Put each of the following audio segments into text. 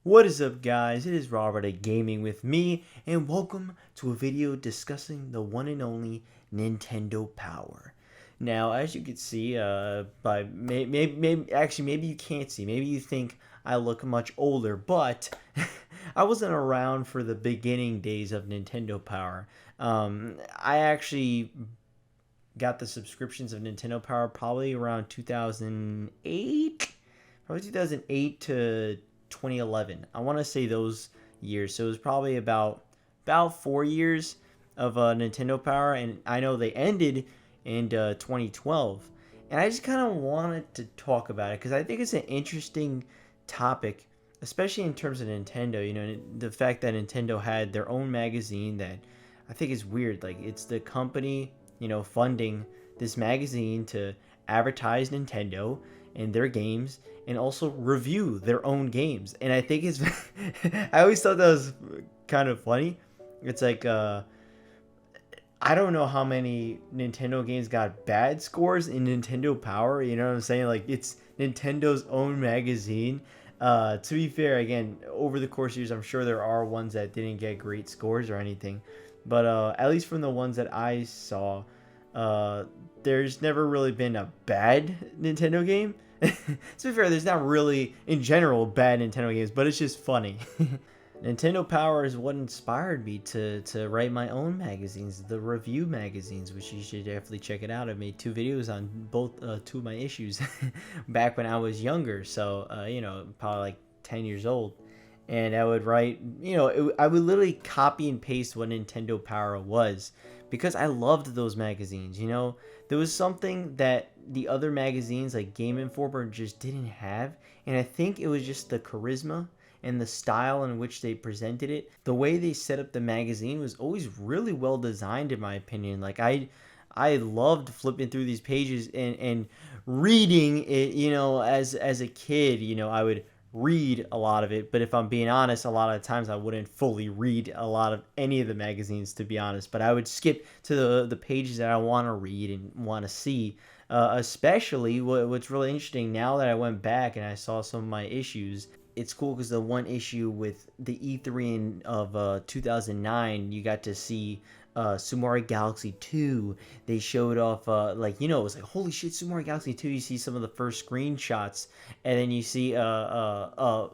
What is up, guys? It is Robert at Gaming with Me, and welcome to a video discussing the one and only Nintendo Power. Now, as you can see, by maybe you can't see. Maybe you think I look much older, but I wasn't around for the beginning days of Nintendo Power. I actually got the subscriptions of Nintendo Power probably around 2008, probably 2008 to 2011. I want to say those years. So it was probably about 4 years of Nintendo Power, and I know they ended in 2012. And I just kind of wanted to talk about it because I think it's an interesting topic, especially in terms of Nintendo. You know, the fact that Nintendo had their own magazine that I think is weird. Like, it's the company, funding this magazine to advertise Nintendo and their games and also review their own games. And I think it's I always thought that was kind of funny. It's like I don't know how many Nintendo games got bad scores in Nintendo Power, you know what I'm saying? Like, it's Nintendo's own magazine. To be fair, again, over the course of years, I'm sure there are ones that didn't get great scores or anything. But at least from the ones that I saw, uh, there's never really been a bad Nintendo game. To be fair, there's not really, in general, bad Nintendo games, but it's just funny. Nintendo Power is what inspired me to write my own magazines, the review magazines, which you should definitely check it out. I made two videos on both two of my issues back when I was younger, so probably like 10 years old. And I would write, I would literally copy and paste what Nintendo Power was because I loved those magazines. There was something that the other magazines like Game Informer just didn't have, and I think it was just the charisma and the style in which they presented it. The way they set up the magazine was always really well designed, in my opinion. Like, I loved flipping through these pages and reading it. As a kid, I would read a lot of it, but if I'm being honest, a lot of times I wouldn't fully read a lot of any of the magazines, to be honest. But I would skip to the pages that I want to read and want to see. Especially what's really interesting now that I went back and I saw some of my issues. It's cool because the one issue with the E3 of 2009, you got to see Super Mario Galaxy 2. They showed off, it was like, holy shit, Super Mario Galaxy 2. You see some of the first screenshots, and then you see the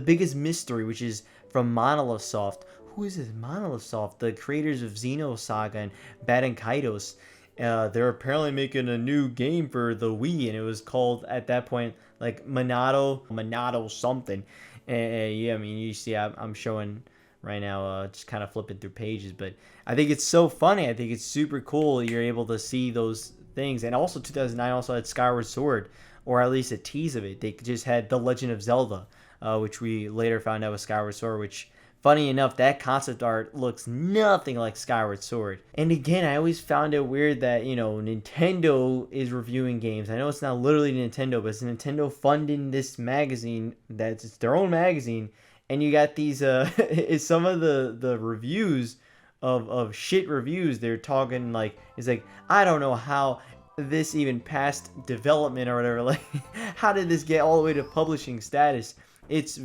biggest mystery, which is from Monolith Soft. Who is this Monolith Soft? The creators of Xenosaga and Baten Kaitos. They're apparently making a new game for the Wii, and it was called at that point like Monado something. And yeah, I mean, you see, I'm showing right now, just kind of flipping through pages, but I think it's so funny. I think it's super cool. You're able to see those things, and also 2009 also had Skyward Sword, or at least a tease of it. They just had The Legend of Zelda, which we later found out was Skyward Sword, which, funny enough, that concept art looks nothing like Skyward Sword. And again, I always found it weird that, Nintendo is reviewing games. I know it's not literally Nintendo, but it's Nintendo funding this magazine that's it's their own magazine. And you got these, is some of the reviews of shit reviews. They're talking like, it's like, I don't know how this even passed development or whatever. Like, how did this get all the way to publishing status? It's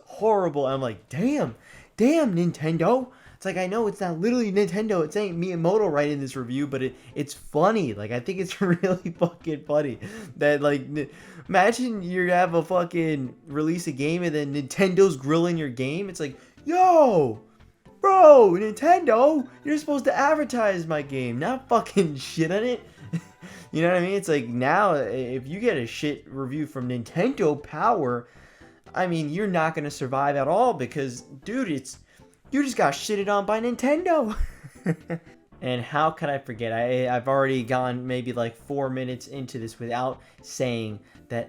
horrible. I'm like, damn, Nintendo. It's like, I know it's not literally Nintendo. It's ain't Miyamoto writing this review, but it's funny. Like, I think it's really fucking funny that, like, imagine you have a fucking release a game and then Nintendo's grilling your game. It's like, yo, bro, Nintendo, you're supposed to advertise my game, not fucking shit on it. You know what I mean? It's like, now if you get a shit review from Nintendo Power, I mean, you're not going to survive at all because, dude, you just got shitted on by Nintendo. And how could I forget? I've already gone maybe like 4 minutes into this without saying that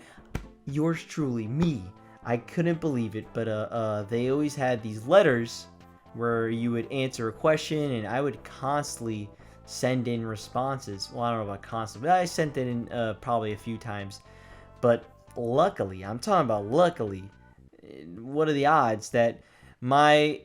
yours truly, me, I couldn't believe it, but they always had these letters where you would answer a question, and I would constantly send in responses. Well, I don't know about constantly, but I sent it in probably a few times. But luckily, I'm talking about luckily, what are the odds that my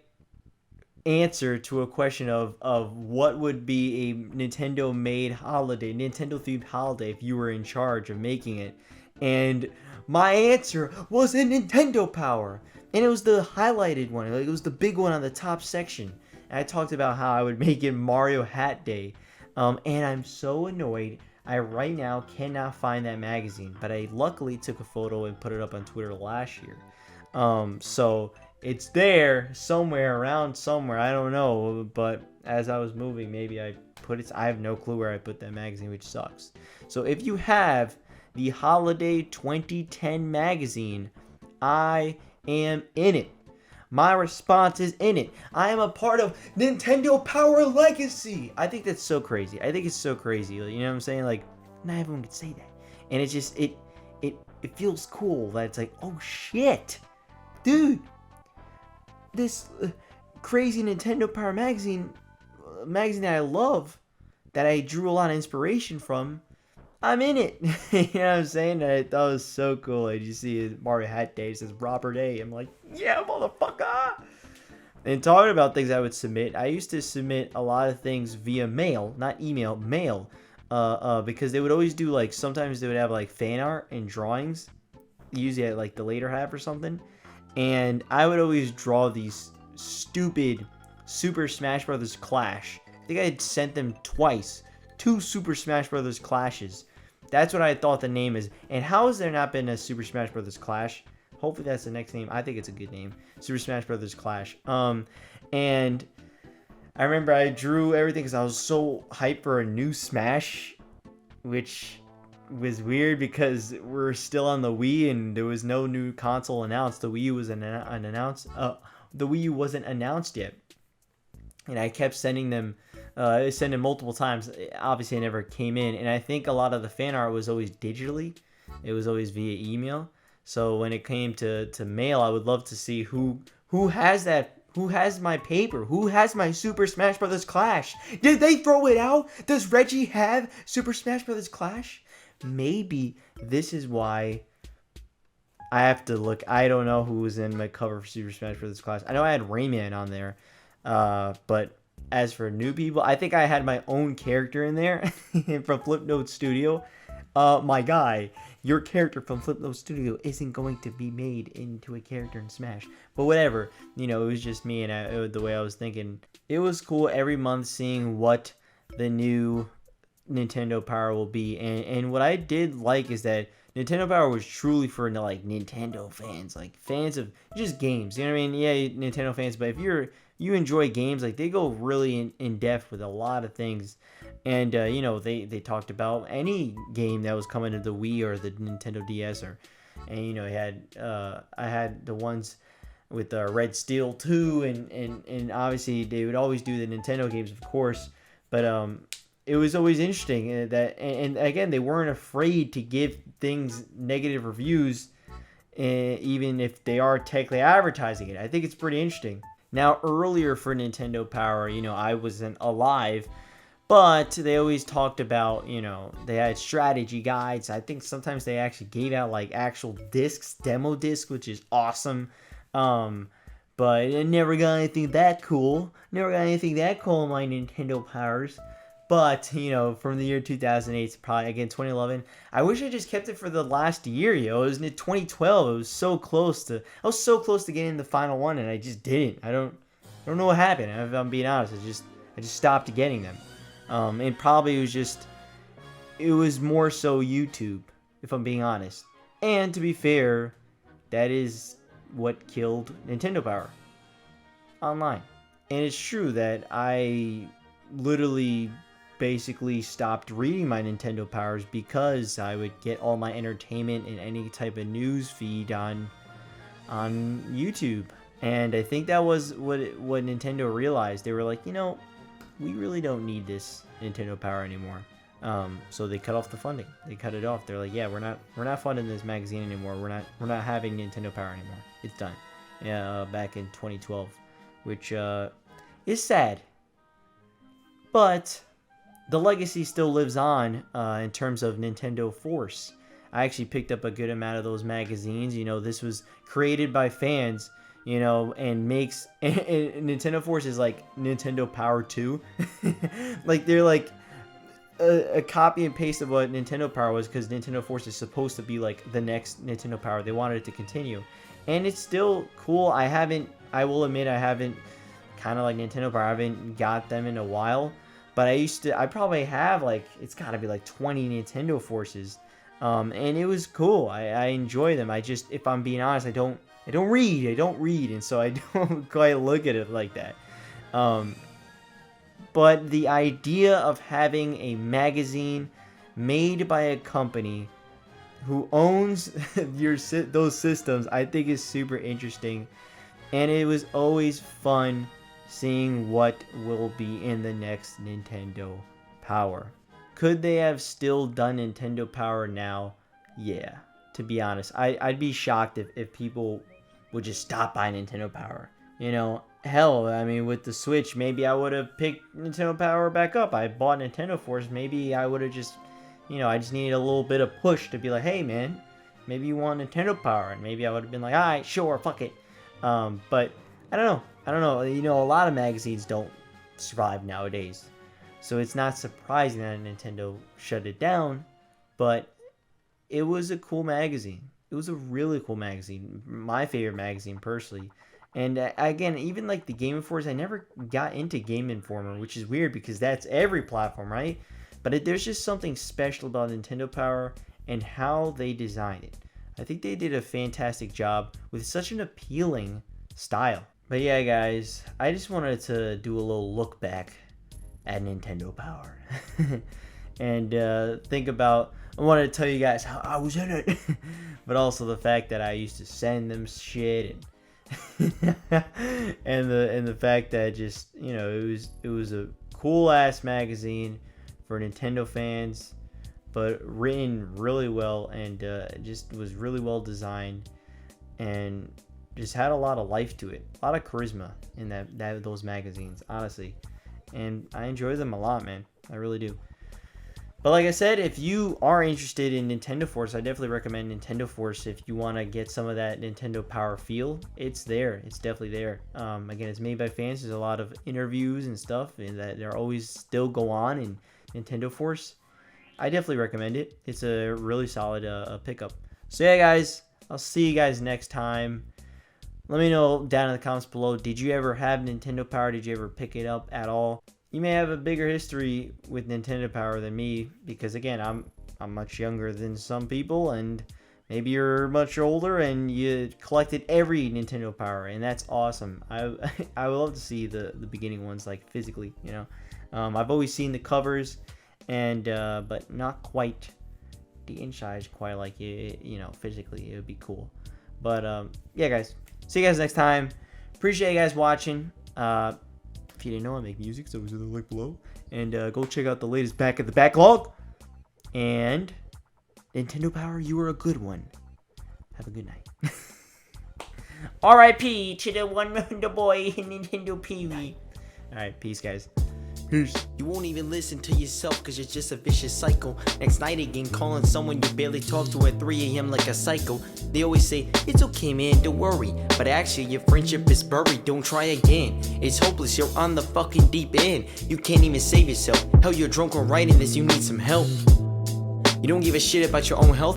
answer to a question of what would be a Nintendo themed holiday if you were in charge of making it, and My answer was a Nintendo Power. And it was the highlighted one. Like, it was the big one on the top section. And I talked about how I would make it Mario Hat Day. And I'm so annoyed. I right now cannot find that magazine. But I luckily took a photo and put it up on Twitter last year. So it's there somewhere around somewhere. I don't know. But as I was moving, maybe I put it. I have no clue where I put that magazine, which sucks. So if you have the Holiday 2010 magazine, I am in it. My response is in it. I am a part of Nintendo Power Legacy. I think that's so crazy. I think it's so crazy. You know what I'm saying? Like, not everyone could say that. And it's just, it feels cool that it's like, oh shit, dude, this crazy Nintendo Power magazine that I love, that I drew a lot of inspiration from, I'm in it. You know what I'm saying? I thought it was so cool. I just see Mario Hat Day. It says Robert A. I'm like, yeah, motherfucker. And talking about things I would submit, I used to submit a lot of things via mail, not email, mail. Because they would always do, like, sometimes they would have like fan art and drawings, usually at like the later half or something. And I would always draw these stupid Super Smash Brothers Clash. I think I had sent them twice. 2 Super Smash Brothers Clashes. That's what I thought the name is. And how has there not been a Super Smash Brothers Clash? Hopefully that's the next name. I think it's a good name. Super Smash Brothers Clash. And I remember I drew everything because I was so hyped for a new Smash, which was weird because we're still on the Wii and there was no new console announced. The Wii U was unannounced. The Wii U wasn't announced yet. And I kept sending them. I sent it multiple times. Obviously, it never came in. And I think a lot of the fan art was always digitally. It was always via email. So when it came to mail, I would love to see who has that. Who has my paper? Who has my Super Smash Brothers Clash? Did they throw it out? Does Reggie have Super Smash Brothers Clash? Maybe this is why I have to look. I don't know who was in my cover for Super Smash Brothers Clash. I know I had Rayman on there. But as for new people, I think I had my own character in there from Flipnote Studio. My guy, your character from Flipnote Studio isn't going to be made into a character in Smash. But whatever, you know, it was just me and the way I was thinking. It was cool every month seeing what the new Nintendo Power will be. And what I did like is that Nintendo Power was truly for, like, Nintendo fans, like fans of just games. You know what I mean? Yeah, Nintendo fans, but if you enjoy games, like, they go really in depth with a lot of things. And you know, they talked about any game that was coming to the Wii or the Nintendo DS, and you know, I had the ones with Red Steel 2, and obviously they would always do the Nintendo games, of course, but it was always interesting that, and again, they weren't afraid to give things negative reviews, even if they are technically advertising it. I think it's pretty interesting. Now, earlier for Nintendo Power, you know, I wasn't alive, but they always talked about, you know, they had strategy guides. I think sometimes they actually gave out, like, actual discs, demo discs, which is awesome. But I never got anything that cool. Never got anything that cool in my Nintendo Powers. But, you know, from the year 2008 to probably, again, 2011, I wish I just kept it for the last year, yo. It was in 2012. It was so close to, I was so close to getting the final one, and I just didn't. I don't know what happened. If I'm being honest, I just stopped getting them. And probably it was more so YouTube, if I'm being honest. And to be fair, that is what killed Nintendo Power online. And it's true that I literally basically stopped reading my Nintendo Powers because I would get all my entertainment and any type of news feed on YouTube. And I think that was what Nintendo realized. They were like, you know, we really don't need this Nintendo Power anymore. So they cut off the funding. They cut it off. They're like, yeah, we're not funding this magazine anymore. We're not having Nintendo Power anymore. It's done. Yeah, back in 2012, which is sad. But the legacy still lives on in terms of Nintendo Force. I actually picked up a good amount of those magazines. You know, this was created by fans, you know, and makes and Nintendo Force is like Nintendo Power 2. Like, they're like, a copy and paste of what Nintendo Power was, because Nintendo Force is supposed to be like the next Nintendo Power. They wanted it to continue, and it's still cool. I will admit, I haven't, kind of like Nintendo Power, I haven't got them in a while, but I probably have, like, it's got to be like 20 Nintendo Forces, and it was cool. I enjoy them. I just, if I'm being honest, I don't read, and so I don't quite look at it like that. But the idea of having a magazine made by a company who owns those systems, I think is super interesting. And it was always fun seeing what will be in the next Nintendo Power. Could they have still done Nintendo Power now? Yeah, to be honest. I'd be shocked if people would just stop by Nintendo Power. You know, hell, I mean, with the Switch, maybe I would have picked Nintendo Power back up. I bought Nintendo Force. Maybe I would have just, you know, I just needed a little bit of push to be like, hey, man, maybe you want Nintendo Power. And maybe I would have been like, all right, sure, fuck it. But I don't know. You know, a lot of magazines don't survive nowadays. So it's not surprising that Nintendo shut it down. But it was a cool magazine. It was a really cool magazine. My favorite magazine, personally. And again, even like the Game Informer, I never got into Game Informer, which is weird because that's every platform, right? But there's just something special about Nintendo Power and how they designed it. I think they did a fantastic job with such an appealing style. But yeah, guys, I just wanted to do a little look back at Nintendo Power. And think about, I wanted to tell you guys how I was in it. But also the fact that I used to send them shit, and the fact that just, you know, it was a cool ass magazine for Nintendo fans, but written really well, and just was really well designed, and just had a lot of life to it, a lot of charisma in those magazines, honestly. And I enjoy them a lot, man. I really do. But like I said, if you are interested in Nintendo Force, I definitely recommend Nintendo Force. If you want to get some of that Nintendo Power feel, it's there. It's definitely there. Again, it's made by fans. There's a lot of interviews and stuff, and that there always still go on in Nintendo Force. I definitely recommend it. It's a really solid pickup. So yeah, guys, I'll see you guys next time. Let me know down in the comments below. Did you ever have Nintendo Power? Did you ever pick it up at all? You may have a bigger history with Nintendo Power than me, because again, I'm much younger than some people, and maybe you're much older and you collected every Nintendo Power, and that's awesome. I would love to see the beginning ones, like physically, you know. I've always seen the covers, and but not quite the inside, quite like it, you know, physically. It would be cool. But yeah, guys, see you guys next time. Appreciate you guys watching. If you didn't know, I make music, so it's in the link below. And go check out the latest back of the backlog. And Nintendo Power, you were a good one. Have a good night. R.I.P. to the one the boy Nintendo PV. Alright, peace, guys. Peace. You won't even listen to yourself cause you're just a vicious cycle. Next night again, calling someone you barely talk to at 3 AM like a psycho. They always say, it's okay man, don't worry. But actually your friendship is buried, don't try again. It's hopeless, you're on the fucking deep end. You can't even save yourself. Hell, you're drunk on writing this, you need some help. You don't give a shit about your own health.